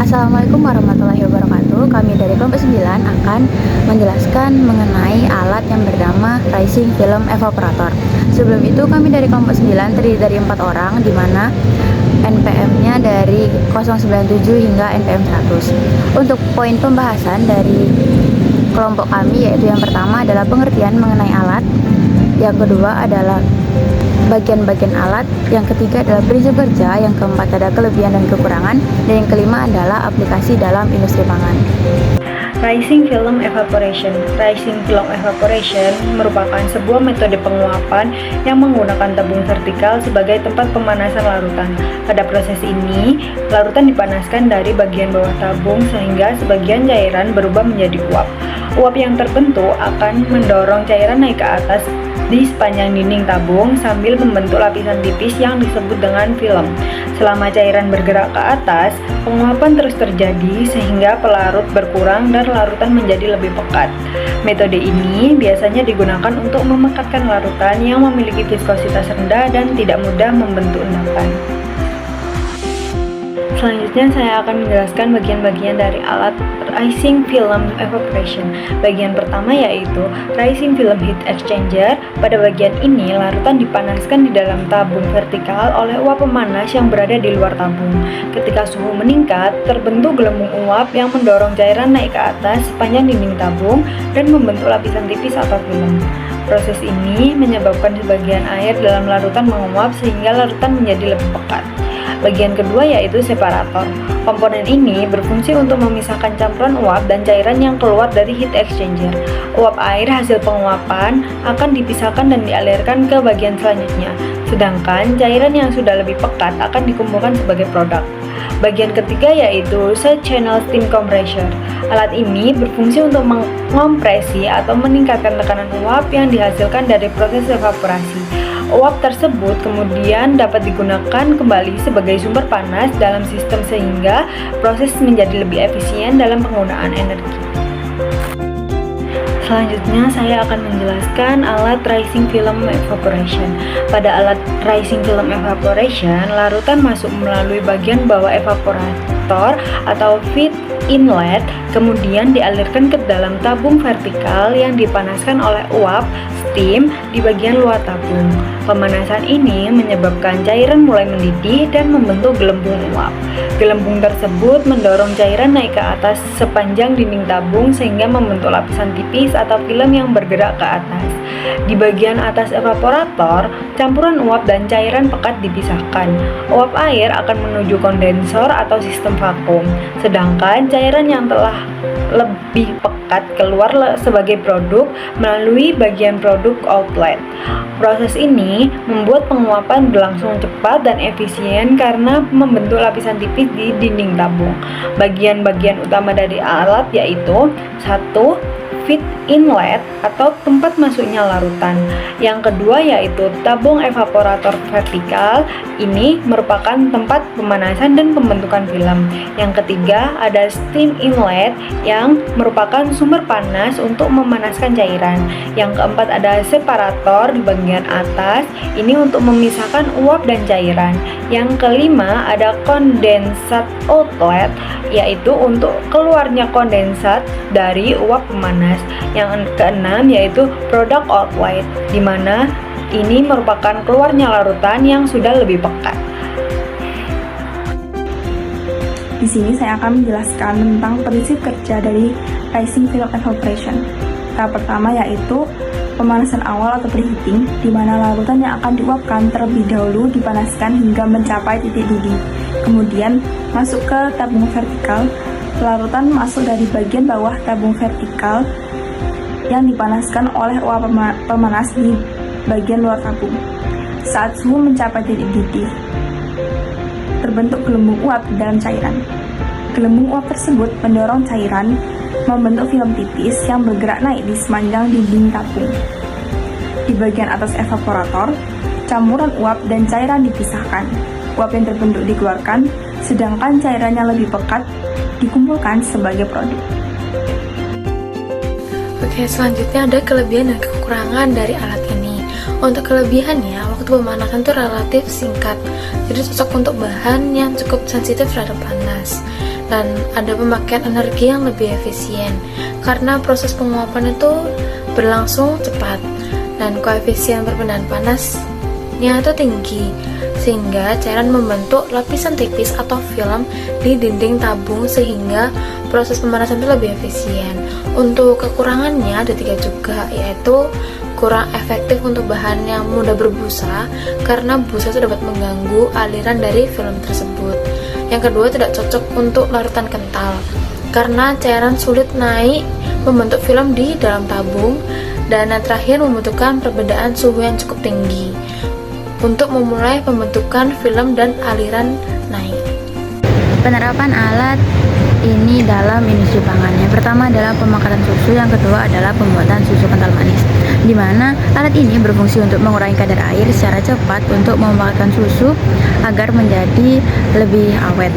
Assalamualaikum warahmatullahi wabarakatuh. Kami dari kelompok 9 akan menjelaskan mengenai alat yang bernama Rising Film Evaporator. Sebelum itu kami dari kelompok 9 terdiri dari 4 orang, di mana NPM-nya dari 097 hingga NPM 100. Untuk poin pembahasan dari kelompok kami yaitu yang pertama adalah pengertian mengenai alat, yang kedua adalah bagian-bagian alat, yang ketiga adalah prinsip kerja, yang keempat ada kelebihan dan kekurangan, dan yang kelima adalah aplikasi dalam industri pangan. Rising Film Evaporation. Rising Film Evaporation merupakan sebuah metode penguapan yang menggunakan tabung vertikal sebagai tempat pemanasan larutan. Pada proses ini, larutan dipanaskan dari bagian bawah tabung sehingga sebagian cairan berubah menjadi uap. Uap yang terbentuk akan mendorong cairan naik ke atas di sepanjang dinding tabung sambil membentuk lapisan tipis yang disebut dengan film. Selama cairan bergerak ke atas, penguapan terus terjadi sehingga pelarut berkurang dan larutan menjadi lebih pekat. Metode ini biasanya digunakan untuk memekatkan larutan yang memiliki viskositas rendah dan tidak mudah membentuk endapan. Selanjutnya saya akan menjelaskan bagian-bagian dari alat Rising Film Evaporation. Bagian pertama yaitu Rising Film Heat Exchanger. Pada bagian ini, larutan dipanaskan di dalam tabung vertikal oleh uap pemanas yang berada di luar tabung. Ketika suhu meningkat, terbentuk gelembung uap yang mendorong cairan naik ke atas sepanjang dinding tabung dan membentuk lapisan tipis atau film. Proses ini menyebabkan sebagian air dalam larutan menguap sehingga larutan menjadi lebih pekat. Bagian kedua yaitu separator. Komponen ini berfungsi untuk memisahkan campuran uap dan cairan yang keluar dari heat exchanger. Uap air hasil penguapan akan dipisahkan dan dialirkan ke bagian selanjutnya, sedangkan cairan yang sudah lebih pekat akan dikumpulkan sebagai produk. Bagian ketiga yaitu side channel steam compressor. Alat ini berfungsi untuk mengompresi atau meningkatkan tekanan uap yang dihasilkan dari proses evaporasi. Uap tersebut kemudian dapat digunakan kembali sebagai sumber panas dalam sistem sehingga proses menjadi lebih efisien dalam penggunaan energi. Selanjutnya saya akan menjelaskan alat Rising Film Evaporation. Pada alat Rising Film Evaporation, larutan masuk melalui bagian bawah evaporator atau feed inlet, kemudian dialirkan ke dalam tabung vertikal yang dipanaskan oleh uap steam di bagian luar tabung. Pemanasan ini menyebabkan cairan mulai mendidih dan membentuk gelembung uap. Gelembung tersebut mendorong cairan naik ke atas sepanjang dinding tabung sehingga membentuk lapisan tipis atau film yang bergerak ke atas. Di bagian atas evaporator, campuran uap dan cairan pekat dipisahkan. Uap air akan menuju kondensor atau sistem vakum, sedangkan cairan yang telah lebih pekat keluar sebagai produk melalui bagian produk outlet. Proses ini membuat penguapan berlangsung cepat dan efisien karena membentuk lapisan tipis di dinding tabung. Bagian-bagian utama dari alat yaitu 1. Feed inlet atau tempat masuknya larutan. Yang kedua yaitu tabung evaporator vertikal. Ini merupakan tempat pemanasan dan pembentukan film. Yang ketiga ada steam inlet yang merupakan sumber panas untuk memanaskan cairan. Yang keempat ada separator di bagian atas. Ini untuk memisahkan uap dan cairan. Yang kelima ada kondensat outlet, yaitu untuk keluarnya kondensat dari uap pemanas. Yang keenam yaitu product outlet, di mana ini merupakan keluarnya larutan yang sudah lebih pekat. Di sini saya akan menjelaskan tentang prinsip kerja dari Rising Film Evaporation. Tahap pertama yaitu pemanasan awal atau preheating, di mana larutan yang akan diuapkan terlebih dahulu dipanaskan hingga mencapai titik didih. Kemudian masuk ke tabung vertikal. Larutan masuk dari bagian bawah tabung vertikal yang dipanaskan oleh uap pemanas di bagian luar tabung. Saat suhu mencapai titik didih, terbentuk gelembung uap di dalam cairan. Gelembung uap tersebut mendorong cairan membentuk film tipis yang bergerak naik di sepanjang dinding tabung. Di bagian atas evaporator, campuran uap dan cairan dipisahkan. Uap yang terbentuk dikeluarkan, sedangkan cairan yang lebih pekat dikumpulkan sebagai produk. Oke, selanjutnya ada kelebihan dan kekurangan dari alat ini. Untuk kelebihannya, waktu pemanasan itu relatif singkat, jadi cocok untuk bahan yang cukup sensitif terhadap panas. dan ada pemakaian energi yang lebih efisien karena proses penguapan itu berlangsung cepat dan koefisien perpindahan panasnya itu tinggi, sehingga cairan membentuk lapisan tipis atau film di dinding tabung sehingga proses pemanasan itu lebih efisien. Untuk kekurangannya ada 3 juga, yaitu kurang efektif untuk bahan yang mudah berbusa karena busa itu dapat mengganggu aliran dari film tersebut. Yang kedua, tidak cocok untuk larutan kental karena cairan sulit naik membentuk film di dalam tabung. Dan yang terakhir, membutuhkan perbedaan suhu yang cukup tinggi untuk memulai pembentukan film dan aliran naik. Penerapan alat ini dalam industri pangan. Yang pertama adalah pemakatan susu, yang kedua adalah pembuatan susu kental manis, di mana alat ini berfungsi untuk mengurangi kadar air secara cepat untuk memakatkan susu agar menjadi lebih awet.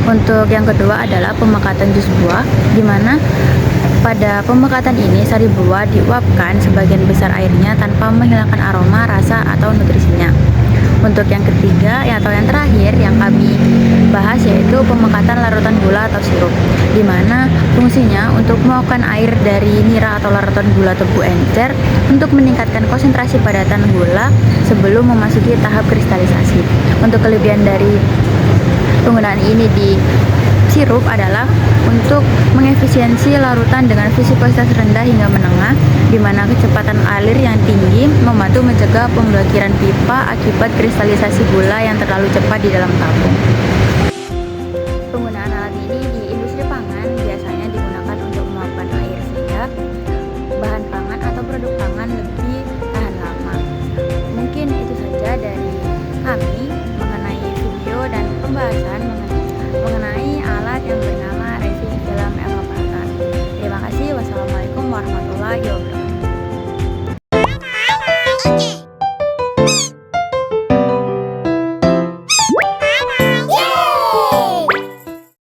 Untuk yang kedua adalah pemakatan jus buah, di mana pada pemakatan ini sari buah diuapkan sebagian besar airnya tanpa menghilangkan aroma, rasa, atau nutrisinya. Untuk yang ketiga atau yang terakhir yang kami bahas yaitu pemakatan larutan gula atau sirup, di mana fungsinya untuk menguapkan air dari nira atau larutan gula tebu encer untuk meningkatkan konsentrasi padatan gula sebelum memasuki tahap kristalisasi. Untuk kelebihan dari penggunaan ini di sirup adalah untuk mengefisiensi larutan dengan viskositas rendah hingga menengah, di mana kecepatan alir yang tinggi membantu mencegah pemblokiran pipa akibat kristalisasi gula yang terlalu cepat di dalam tabung. Penggunaan alat ini di industri pangan biasanya digunakan untuk menguapkan air sehingga bahan pangan atau produk pangan lebih tahan lama. Mungkin itu saja dari kami mengenai video dan pembahasan mengenai alat yang bernama Rising Film Evaporator. Terima kasih. Wassalamualaikum warahmatullahi wabarakatuh.